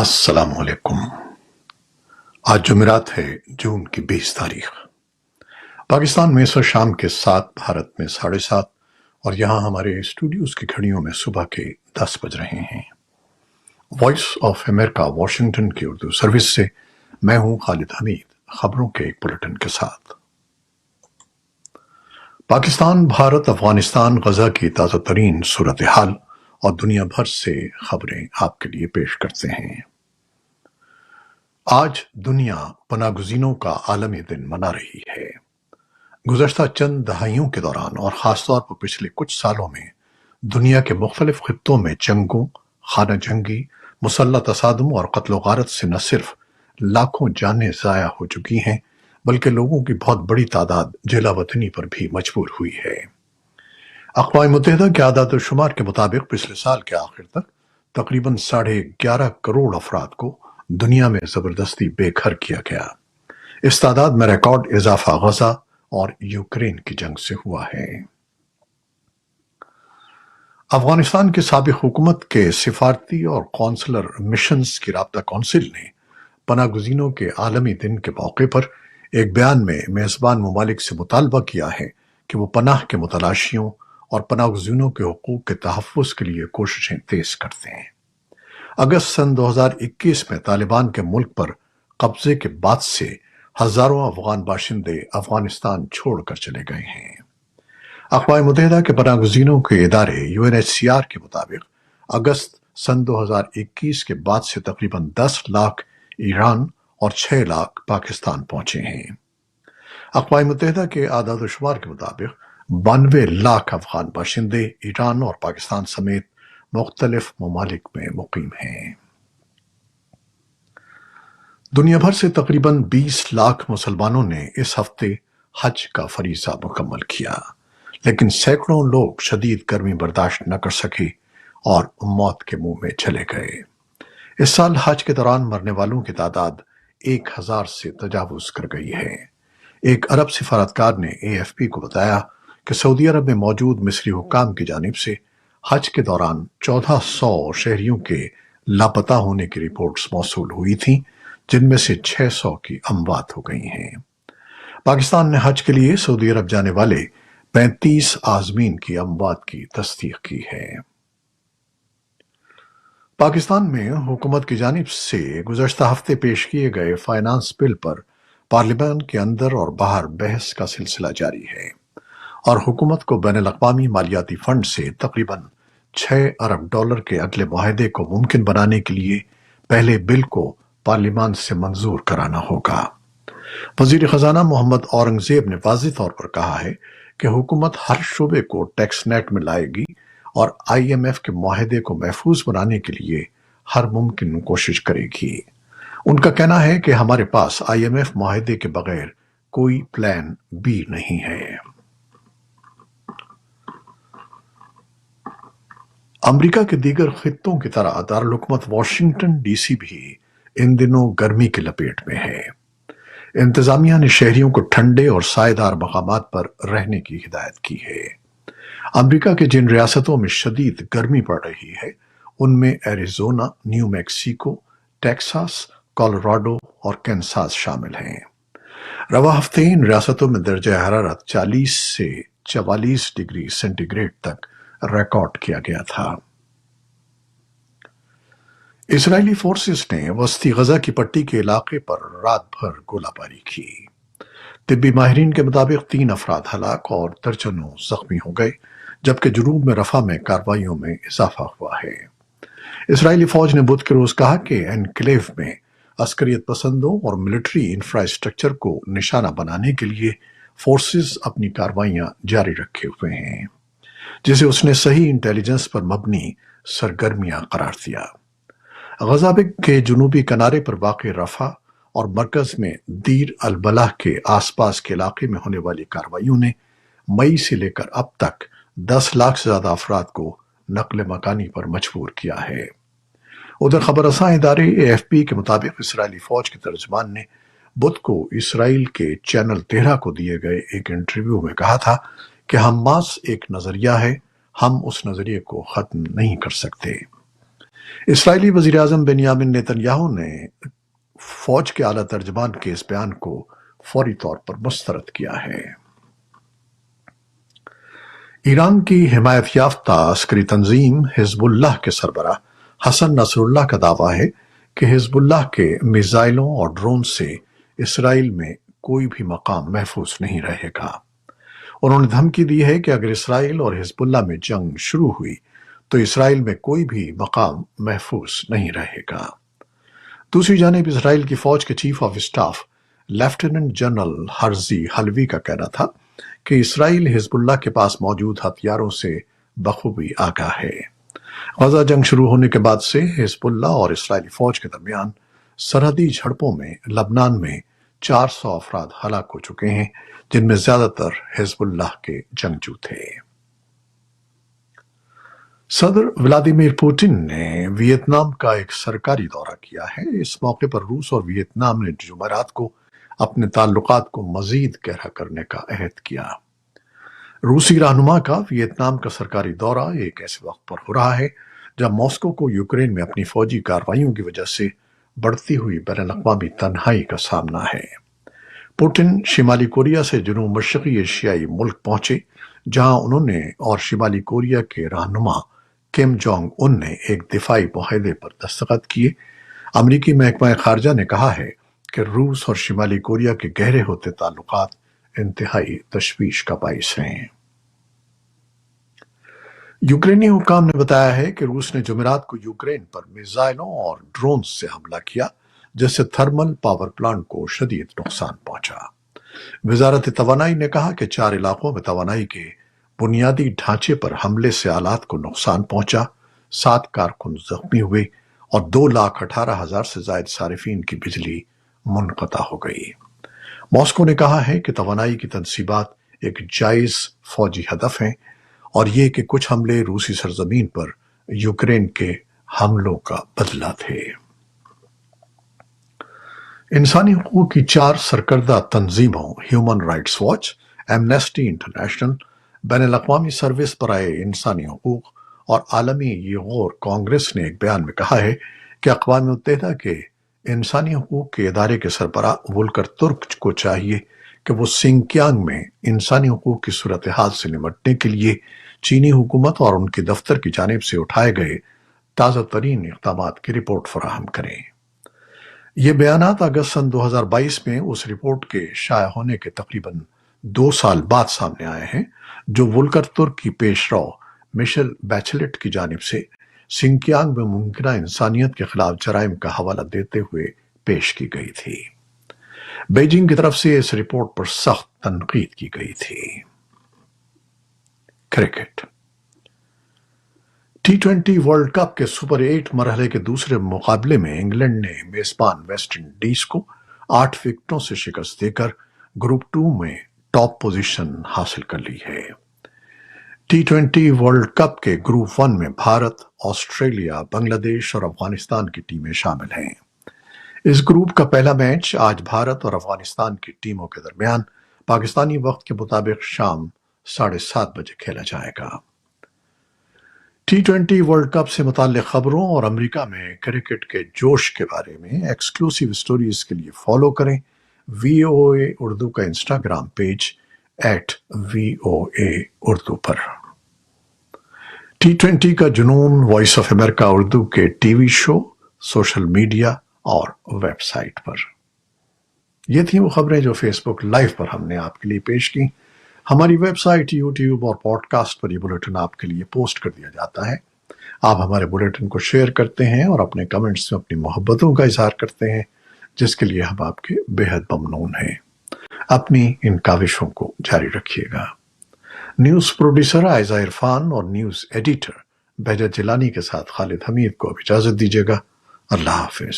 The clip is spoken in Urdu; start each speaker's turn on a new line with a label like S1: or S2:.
S1: السلام علیکم۔ آج جمعرات ہے، جون کی 20 تاریخ۔ پاکستان میں سر شام کے 7، بھارت میں 7:30، اور یہاں ہمارے اسٹوڈیوز کی گھڑیوں میں صبح کے 10 بج رہے ہیں۔ وائس آف امریکہ واشنگٹن کی اردو سروس سے میں ہوں خالد حمید، خبروں کے ایک بلٹن کے ساتھ۔ پاکستان، بھارت، افغانستان، غزہ کی تازہ ترین صورتحال اور دنیا بھر سے خبریں آپ کے لیے پیش کرتے ہیں۔ آج دنیا پناہ گزینوں کا عالمی دن منا رہی ہے۔ گزشتہ چند دہائیوں کے دوران اور خاص طور پر پچھلے کچھ سالوں میں دنیا کے مختلف خطوں میں جنگوں، خانہ جنگی، مسلح تصادم اور قتل و غارت سے نہ صرف لاکھوں جانیں ضائع ہو چکی ہیں بلکہ لوگوں کی بہت بڑی تعداد جلا وطنی پر بھی مجبور ہوئی ہے۔ اقوام متحدہ کے اعداد و شمار کے مطابق پچھلے سال کے آخر تک تقریباً 11.5 کروڑ افراد کو دنیا میں زبردستی بے گھر کیا گیا۔ اس تعداد میں ریکارڈ اضافہ غزہ اور یوکرین کی جنگ سے ہوا ہے۔ افغانستان کی سابق حکومت کے سفارتی اور قونصلر مشنز کی رابطہ کونسل نے پناہ گزینوں کے عالمی دن کے موقع پر ایک بیان میں میزبان ممالک سے مطالبہ کیا ہے کہ وہ پناہ کے متلاشیوں اور پناہ گزینوں کے حقوق کے تحفظ کے لیے کوششیں تیز کرتے ہیں۔ اگست سن 2021 میں طالبان کے ملک پر قبضے کے بعد سے ہزاروں افغان باشندے افغانستان چھوڑ کر چلے گئے ہیں۔ اقوام متحدہ کے پناہ گزینوں کے ادارے UNHCR کے مطابق اگست سن 2021 کے بعد سے تقریباً 10 لاکھ ایران اور 6 لاکھ پاکستان پہنچے ہیں۔ اقوام متحدہ کے اعداد و شمار کے مطابق 92 لاکھ افغان باشندے ایران اور پاکستان سمیت مختلف ممالک میں مقیم ہیں۔ دنیا بھر سے تقریباً 20 لاکھ مسلمانوں نے اس ہفتے حج کا فریضہ مکمل کیا، لیکن سینکڑوں لوگ شدید گرمی برداشت نہ کر سکے اور موت کے منہ میں چلے گئے۔ اس سال حج کے دوران مرنے والوں کی تعداد 1000 سے تجاوز کر گئی ہے۔ ایک عرب سفارتکار نے AFP کو بتایا کہ سعودی عرب میں موجود مصری حکام کی جانب سے حج کے دوران 1400 شہریوں کے لاپتہ ہونے کی رپورٹس موصول ہوئی تھیں، جن میں سے 600 کی اموات ہو گئی ہیں۔ پاکستان نے حج کے لیے سعودی عرب جانے والے 35 عازمین کی اموات کی تصدیق کی ہے۔ پاکستان میں حکومت کی جانب سے گزشتہ ہفتے پیش کیے گئے فائنانس بل پر پارلیمان کے اندر اور باہر بحث کا سلسلہ جاری ہے، اور حکومت کو بین الاقوامی مالیاتی فنڈ سے تقریباً 6 ارب ڈالر کے اگلے معاہدے کو ممکن بنانے کے لیے پہلے بل کو پارلیمان سے منظور کرانا ہوگا۔ وزیر خزانہ محمد اورنگزیب نے واضح طور پر کہا ہے کہ حکومت ہر شعبے کو ٹیکس نیٹ میں لائے گی اور IMF کے معاہدے کو محفوظ بنانے کے لیے ہر ممکن کوشش کرے گی۔ ان کا کہنا ہے کہ ہمارے پاس IMF معاہدے کے بغیر کوئی پلان B نہیں ہے۔ امریکہ کے دیگر خطوں کی طرح دارالحکومت واشنگٹن DC بھی ان دنوں گرمی کی لپیٹ میں ہے۔ انتظامیہ نے شہریوں کو ٹھنڈے اور سائے دار مقامات پر رہنے کی ہدایت کی ہے۔ امریکہ کے جن ریاستوں میں شدید گرمی پڑ رہی ہے ان میں Arizona, new Mexico, Texas, Colorado اور کینساس شامل ہیں۔ رواں ہفتے ان ریاستوں میں درجہ حرارت 40 سے 44 ڈگری سینٹی گریڈ تک ریکارڈ کیا گیا تھا۔ اسرائیلی فورسز نے وسطی غزہ کی پٹی کے علاقے پر رات بھر گولہ باری کی۔ طبی ماہرین کے مطابق 3 افراد ہلاک اور درجنوں زخمی ہو گئے، جبکہ جنوب میں رفح میں کارروائیوں میں اضافہ ہوا ہے۔ اسرائیلی فوج نے بدھ کے روز کہا کہ انکلیو میں عسکریت پسندوں اور ملٹری انفراسٹرکچر کو نشانہ بنانے کے لیے فورسز اپنی کارروائیاں جاری رکھے ہوئے ہیں، جسے اس نے صحیح انٹیلیجنس پر مبنی سرگرمیاں قرار دیا۔ غزہ کے جنوبی کنارے پر واقع رفح اور مرکز میں دیر البلح کے آس پاس کے علاقے میں ہونے والی کارروائیوں نے مئی سے لے کر اب تک 10 لاکھ سے زیادہ افراد کو نقل مکانی پر مجبور کیا ہے۔ ادھر خبر رساں ادارے AFP کے مطابق اسرائیلی فوج کے ترجمان نے بدھ کو اسرائیل کے چینل 13 کو دیے گئے ایک انٹرویو میں کہا تھا کہ حماس ایک نظریہ ہے، ہم اس نظریے کو ختم نہیں کر سکتے۔ اسرائیلی وزیر اعظم بنیامن نیتنیاہو نے فوج کے اعلیٰ ترجمان کے اس بیان کو فوری طور پر مسترد کیا ہے۔ ایران کی حمایت یافتہ عسکری تنظیم حزب اللہ کے سربراہ حسن نصر اللہ کا دعویٰ ہے کہ حزب اللہ کے میزائلوں اور ڈرون سے اسرائیل میں کوئی بھی مقام محفوظ نہیں رہے گا۔ انہوں نے دھمکی دی ہے کہ اگر اسرائیل اور حزب اللہ میں جنگ شروع ہوئی تو اسرائیل میں کوئی بھی مقام محفوظ نہیں رہے گا۔ دوسری جانب اسرائیل کی فوج کے chief of staff lieutenant general Herzi Halevi کا کہنا تھا کہ اسرائیل حزب اللہ کے پاس موجود ہتھیاروں سے بخوبی آگاہ ہے۔ غزہ جنگ شروع ہونے کے بعد سے حزب اللہ اور اسرائیلی فوج کے درمیان سرحدی جھڑپوں میں لبنان میں 400 افراد ہلاک ہو چکے ہیں، جن میں زیادہ تر حزب اللہ کے جنگجو تھے۔ صدر ولادیمیر پوٹن نے ویتنام کا ایک سرکاری دورہ کیا ہے۔ اس موقع پر روس اور ویتنام نے جمعرات کو اپنے تعلقات کو مزید گہرا کرنے کا عہد کیا۔ روسی رہنما کا ویتنام کا سرکاری دورہ ایک ایسے وقت پر ہو رہا ہے جب ماسکو کو یوکرین میں اپنی فوجی کارروائیوں کی وجہ سے بڑھتی ہوئی بین الاقوامی تنہائی کا سامنا ہے۔ پوٹن شمالی کوریا سے جنوب مشرقی ایشیائی ملک پہنچے، جہاں انہوں نے اور شمالی کوریا کے رہنما کم جونگ ان نے ایک دفاعی معاہدے پر دستخط کیے۔ امریکی محکمہ خارجہ نے کہا ہے کہ روس اور شمالی کوریا کے گہرے ہوتے تعلقات انتہائی تشویش کا باعث ہیں۔ یوکرینی حکام نے بتایا ہے کہ روس نے جمعرات کو یوکرین پر میزائلوں اور ڈرونز سے حملہ کیا، جس سے تھرمل پاور پلانٹ کو شدید نقصان پہنچا۔ وزارت توانائی نے کہا کہ 4 علاقوں میں توانائی کے بنیادی ڈھانچے پر حملے سے آلات کو نقصان پہنچا، 7 کارکن زخمی ہوئے اور 2,18,000 سے زائد صارفین کی بجلی منقطع ہو گئی۔ ماسکو نے کہا ہے کہ توانائی کی تنصیبات ایک جائز فوجی ہدف ہیں اور یہ کہ کچھ حملے روسی سرزمین پر یوکرین کے حملوں کا بدلہ تھے۔ انسانی حقوق کی 4 سرکردہ تنظیموں Human Rights Watch, Amnesty International, بین الاقوامی سروس برائے انسانی حقوق اور عالمی یغور کانگریس نے ایک بیان میں کہا ہے کہ اقوام متحدہ کے انسانی حقوق کے ادارے کے سربراہ وولکر ترک کو چاہیے کہ وہ سنکیانگ میں انسانی حقوق کی صورتحال سے نمٹنے کے لیے چینی حکومت اور ان کے دفتر کی جانب سے اٹھائے گئے تازہ ترین اقدامات کی رپورٹ فراہم کریں۔ یہ بیانات اگست سن 2022 میں اس رپورٹ کے شائع ہونے کے تقریباً 2 سال بعد سامنے آئے ہیں، جو وولکر ترک کی پیش رو مشیل بیچلٹ کی جانب سے سنکیانگ میں ممکنہ انسانیت کے خلاف جرائم کا حوالہ دیتے ہوئے پیش کی گئی تھی۔ بیجنگ کی طرف سے اس رپورٹ پر سخت تنقید کی گئی تھی۔ کرکٹ T20 ورلڈ کپ کے سپر 8 مرحلے کے دوسرے مقابلے میں انگلینڈ نے میزبان ویسٹ انڈیز کو 8 وکٹوں سے شکست دے کر گروپ 2 میں ٹاپ پوزیشن حاصل کر لی ہے۔ T20 ورلڈ کپ کے گروپ 1 میں بھارت، آسٹریلیا، بنگلہ دیش اور افغانستان کی ٹیمیں شامل ہیں۔ اس گروپ کا پہلا میچ آج بھارت اور افغانستان کی ٹیموں کے درمیان پاکستانی وقت کے مطابق شام 7:30 بجے کھیلا جائے گا۔ T20 ورلڈ کپ سے متعلق خبروں اور امریکہ میں کرکٹ کے جوش کے بارے میں ایکسکلوسیو سٹوریز کے لیے فالو کریں VOA اردو کا انسٹاگرام پیج @VOA اردو پر۔ T20 کا جنون وائس آف امریکہ اردو کے ٹی وی شو، سوشل میڈیا اور ویب سائٹ پر۔ یہ تھیں وہ خبریں جو فیس بک لائیو پر ہم نے آپ کے لیے پیش کی۔ ہماری ویب سائٹ، یوٹیوب اور پوڈ کاسٹ پر یہ بلیٹن آپ کے لیے پوسٹ کر دیا جاتا ہے۔ آپ ہمارے بلیٹن کو شیئر کرتے ہیں اور اپنے کمنٹس میں اپنی محبتوں کا اظہار کرتے ہیں، جس کے لیے ہم آپ کے بے حد ممنون ہیں۔ اپنی ان کاوشوں کو جاری رکھیے گا۔ نیوز پروڈیوسر عائزہ عرفان اور نیوز ایڈیٹر بہجت جیلانی کے ساتھ خالد حمید کو اب اجازت دیجیے گا۔ اللہ حافظ۔